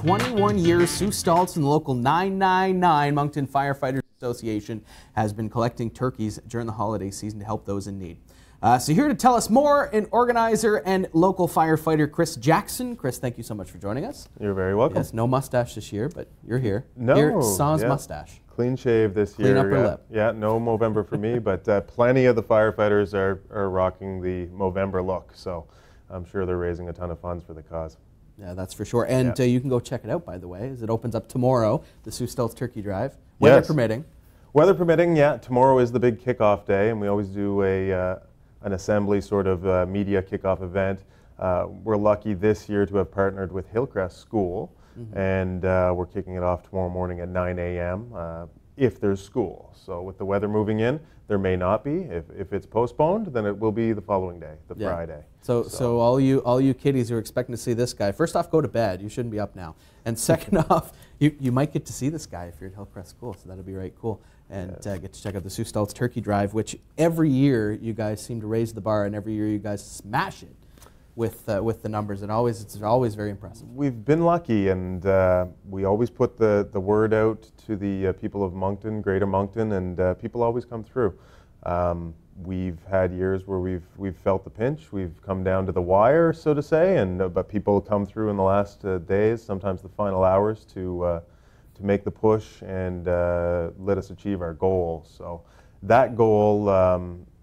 21 years, Sue Stultz and the local 999 Moncton Firefighters Association has been collecting turkeys during the holiday season to help those in need. So here to tell us more, an organizer and local firefighter, Chris Jackson. Chris, thank you so much for joining us. You're very welcome. Yes, no mustache this year, but you're here. No. Here, sans mustache. Clean shave this Clean year. upper lip. Yeah, no Movember for me, but plenty of the firefighters are rocking the Movember look, so I'm sure they're raising a ton of funds for the cause. Yeah, that's for sure. And you can go check it out, by the way, as it opens up tomorrow, the Sue Stultz Turkey Drive, weather permitting. Weather permitting, yeah. Tomorrow is the big kickoff day, and we always do an assembly sort of media kickoff event. We're lucky this year to have partnered with Hillcrest School, and we're kicking it off tomorrow morning at 9 a.m. If there's school. So with the weather moving in, there may not be. If it's postponed, then it will be the following day, the Friday. So all you kiddies who are expecting to see this guy, first off, go to bed. You shouldn't be up now. And second off, you might get to see this guy if you're at Hillcrest School, so that'll be right cool. And get to check out the Sue Stultz Turkey Drive, which every year you guys seem to raise the bar, and every year you guys smash it with the numbers, and it's always very impressive. We've been lucky, and we always put the word out to the people of Moncton, Greater Moncton, and people always come through. We've had years where we've felt the pinch. We've come down to the wire, so to say, and but people come through in the last days, sometimes the final hours, to make the push and let us achieve our goal. So that goal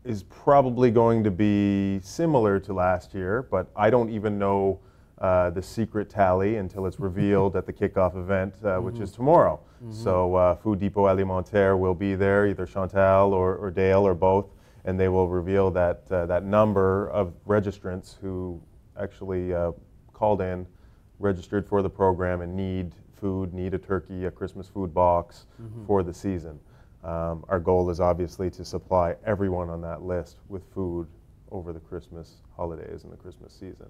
is probably going to be similar to last year, but I don't even know the secret tally until it's revealed at the kickoff event, which is tomorrow. So Food Depot Alimentaire will be there, either Chantal or Dale or both, and they will reveal that that number of registrants who actually called in, registered for the program, and need food, need a turkey, a Christmas food box for the season. Our goal is obviously to supply everyone on that list with food over the Christmas holidays and the Christmas season.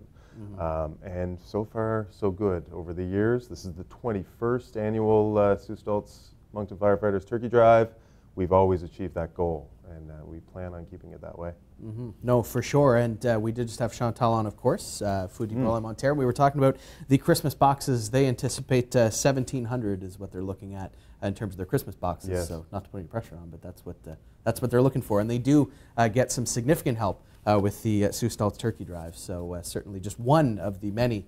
And so far, so good. Over the years, this is the 21st annual Sue Stultz Moncton Firefighters Turkey Drive. We've always achieved that goal, and we plan on keeping it that way. No, for sure. And we did just have Chantal on, of course, Food Depot Alimentaire. We were talking about the Christmas boxes. They anticipate 1,700 is what they're looking at in terms of their Christmas boxes. Yes. So not to put any pressure on, but that's what they're looking for. And they do get some significant help with the Sue Stultz Turkey Drive. So certainly just one of the many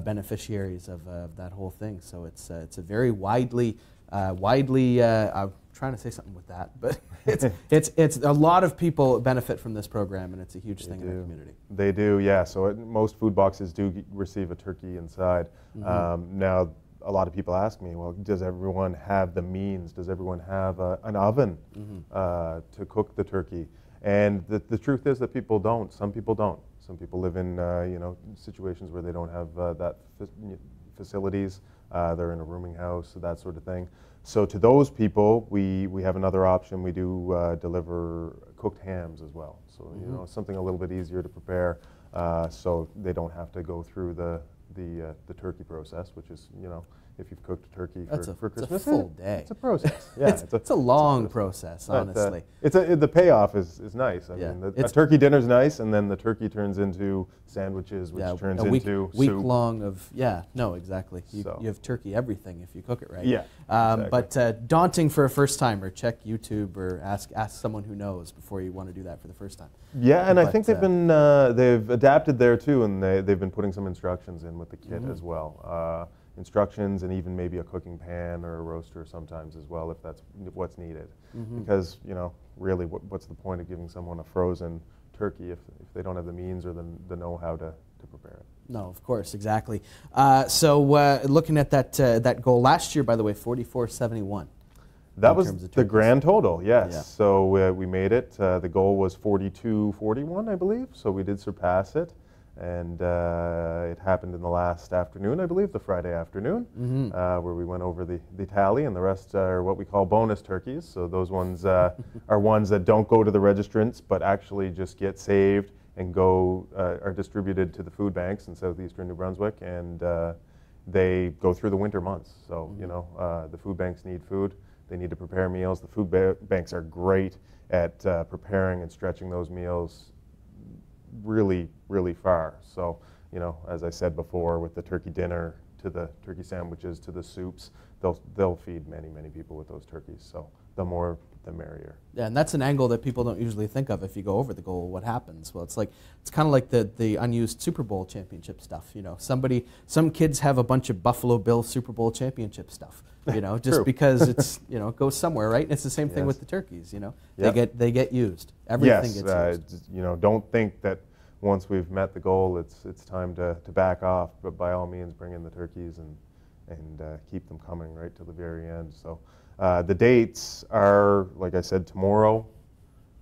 beneficiaries of that whole thing. So it's a very widely I'm trying to say something with that, but it's a lot of people benefit from this program, and it's a huge thing in our community. They do, yeah. So most food boxes do receive a turkey inside. Now, a lot of people ask me, well, does everyone have the means? Does everyone have an oven to cook the turkey? And the truth is that people don't. Some people don't. Some people live in situations where they don't have that facilities. They're in a rooming house, that sort of thing. So to those people, we have another option. We do deliver cooked hams as well. So something a little bit easier to prepare, so they don't have to go through the turkey process, which is if you've cooked a turkey for Christmas, it's a full day. It's a process. Yeah, it's a long process, honestly. The payoff is nice. I mean, a turkey dinner's nice, and then the turkey turns into sandwiches, which turns into week soup. long of exactly. You have turkey everything if you cook it right. Yeah, exactly. But daunting for a first timer. Check YouTube or ask someone who knows before you want to do that for the first time. Yeah, and I think they've adapted there too, and they've been putting some instructions in with the kit as well. Instructions, and even maybe a cooking pan or a roaster sometimes as well, if that's what's needed. Because really, what's the point of giving someone a frozen turkey if they don't have the means or the know-how to prepare it? No, of course, exactly. So looking at that goal last year, by the way, 4471. That was the grand total, yes. Yeah. So we made it. The goal was 4241, I believe. So we did surpass it. And it happened in the last afternoon, I believe, the Friday afternoon, where we went over the tally, and the rest are what we call bonus turkeys. So those ones are ones that don't go to the registrants, but actually just get saved and are distributed to the food banks in southeastern New Brunswick, and they go through the winter months. So the food banks need food. They need to prepare meals. The food banks are great at preparing and stretching those meals really, really far. So, as I said before, with the turkey dinner to the turkey sandwiches, to the soups. They'll feed many people with those turkeys. So the more, the merrier. Yeah, and that's an angle that people don't usually think of. If you go over the goal, what happens? Well, it's kind of like the unused Super Bowl championship stuff. You know, some kids have a bunch of Buffalo Bills Super Bowl championship stuff. You know, just because it's, you know, it goes somewhere, right? And it's the same thing with the turkeys. You know, they get used. Everything gets used. You know, don't think that once we've met the goal, it's time to back off. But by all means, bring in the turkeys and keep them coming right to the very end. So. The dates are, like I said, tomorrow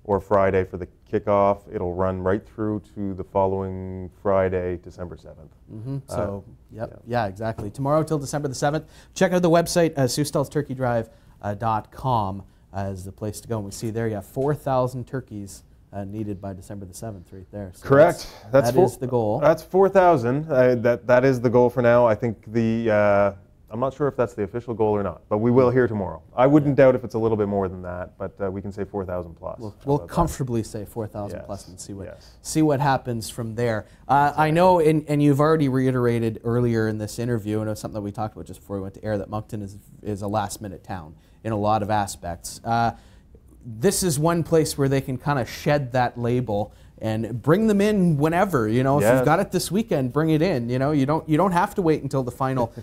or Friday for the kickoff. It'll run right through to the following Friday, December 7th. So, yeah, exactly. Tomorrow till December the 7th. Check out the website, SueStultzTurkeyDrive.com is the place to go. And we see there you have 4,000 turkeys needed by December the 7th right there. So correct. That is the goal. That's 4,000. That is the goal for now. I think I'm not sure if that's the official goal or not, but we will hear tomorrow. I wouldn't doubt if it's a little bit more than that, but we can say 4,000 plus. We'll comfortably say 4,000 plus and see what happens from there. I know, and you've already reiterated earlier in this interview, and it was something that we talked about just before we went to air, that Moncton is a last-minute town in a lot of aspects. This is one place where they can kind of shed that label and bring them in whenever. You know, if you've got it this weekend, bring it in. You know, you don't have to wait until the final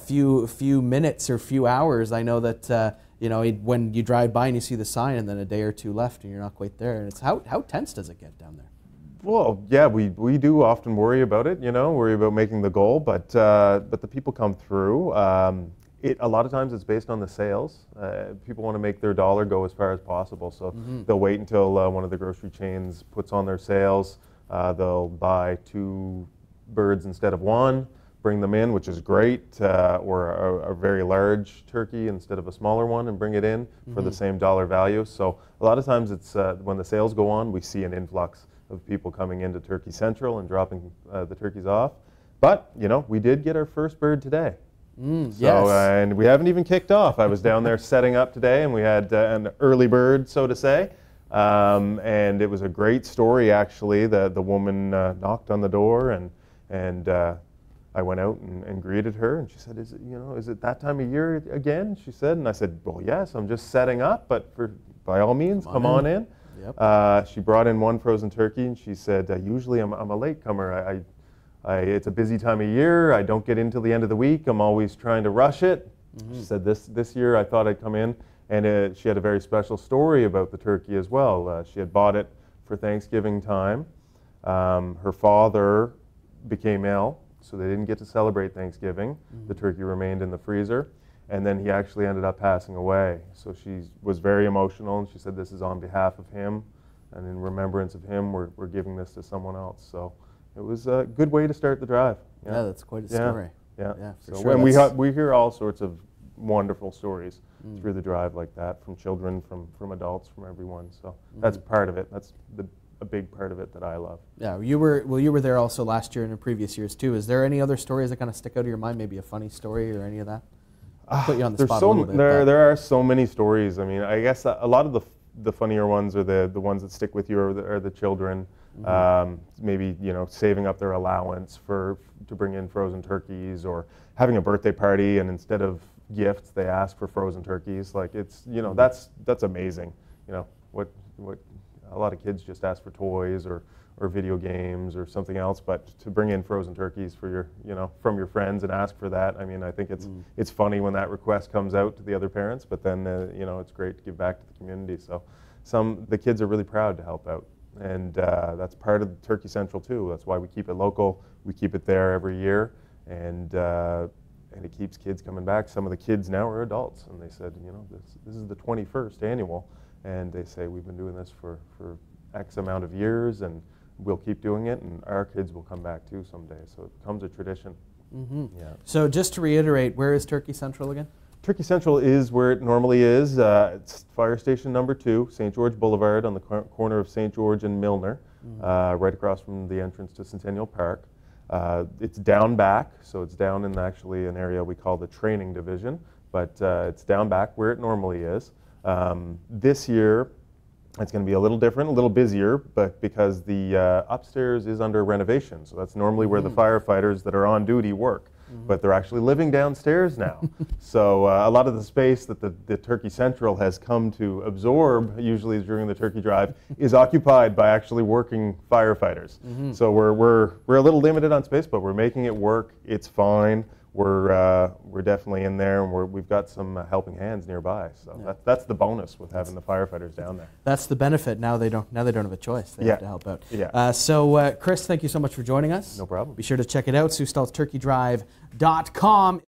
few minutes or few hours. I know that you know, when you drive by and you see the sign, and then a day or two left, and you're not quite there. And it's how tense does it get down there? Well, yeah, we do often worry about it. You know, worry about making the goal, but the people come through. A lot of times it's based on the sales. People want to make their dollar go as far as possible, so they'll wait until one of the grocery chains puts on their sales. They'll buy 2 birds instead of 1, bring them in, which is great, or a very large turkey instead of a smaller one, and bring it in for the same dollar value. So a lot of times it's when the sales go on, we see an influx of people coming into Turkey Central and dropping the turkeys off. But, you know, we did get our first bird today. And we haven't even kicked off. I was down there setting up today, and we had an early bird, so to say. And it was a great story, actually. The woman knocked on the door, and I went out and greeted her, and she said, "Is it that time of year again?" She said, and I said, "Well, yes, I'm just setting up, but by all means, come on in." She brought in 1 frozen turkey, and she said, "Usually I'm a latecomer. It's a busy time of year. I don't get in till the end of the week. I'm always trying to rush it." She said, this year I thought I'd come in, and she had a very special story about the turkey as well. She had bought it for Thanksgiving time. Her father became ill, so they didn't get to celebrate Thanksgiving. The turkey remained in the freezer, and then he actually ended up passing away. So she was very emotional, and she said, "This is on behalf of him, and in remembrance of him, we're giving this to someone else." So it was a good way to start the drive. Yeah, that's quite a story. Yeah. For so sure. when we hear all sorts of wonderful stories through the drive like that, from children, from adults, from everyone. So that's part of it. That's a big part of it that I love. Yeah, you were there also last year and in previous years too. Is there any other stories that kind of stick out of your mind? Maybe a funny story or any of that? Put you on the spot a little bit. There are so many stories. I mean, I guess a lot of the funnier ones are the ones that stick with you are the children. Maybe, you know, saving up their allowance to bring in frozen turkeys, or having a birthday party, and instead of gifts they ask for frozen turkeys. Like, it's, you know, that's amazing. You know, what a lot of kids just ask for toys or video games or something else, but to bring in frozen turkeys for your, you know, from your friends and ask for that. I mean, I think it's funny when that request comes out to the other parents, but then you know, it's great to give back to the community. So the kids are really proud to help out. And that's part of Turkey Central too. That's why we keep it local. We keep it there every year, and it keeps kids coming back. Some of the kids now are adults, and they said, you know, this is the 21st annual, and they say, we've been doing this for X amount of years, and we'll keep doing it, and our kids will come back too someday. So it becomes a tradition. Yeah. So just to reiterate, where is Turkey Central again? Turkey Central is where it normally is. It's Fire Station number 2, St. George Boulevard, on the corner of St. George and Milner, right across from the entrance to Centennial Park. It's down back, so it's down in actually an area we call the training division, but it's down back where it normally is. This year, it's going to be a little different, a little busier, but because the upstairs is under renovation, so that's normally where the firefighters that are on duty work. but they're actually living downstairs now. So a lot of the space that the Turkey Central has come to absorb, usually during the Turkey Drive, is occupied by actually working firefighters. So we're a little limited on space, but we're making it work. It's fine. We're definitely in there, and we've got some helping hands nearby. So that's the bonus with having the firefighters down there. That's the benefit. Now they don't have a choice. They have to help out. Yeah. So Chris, thank you so much for joining us. No problem. Be sure to check it out, SueStultzTurkeyDrive.com.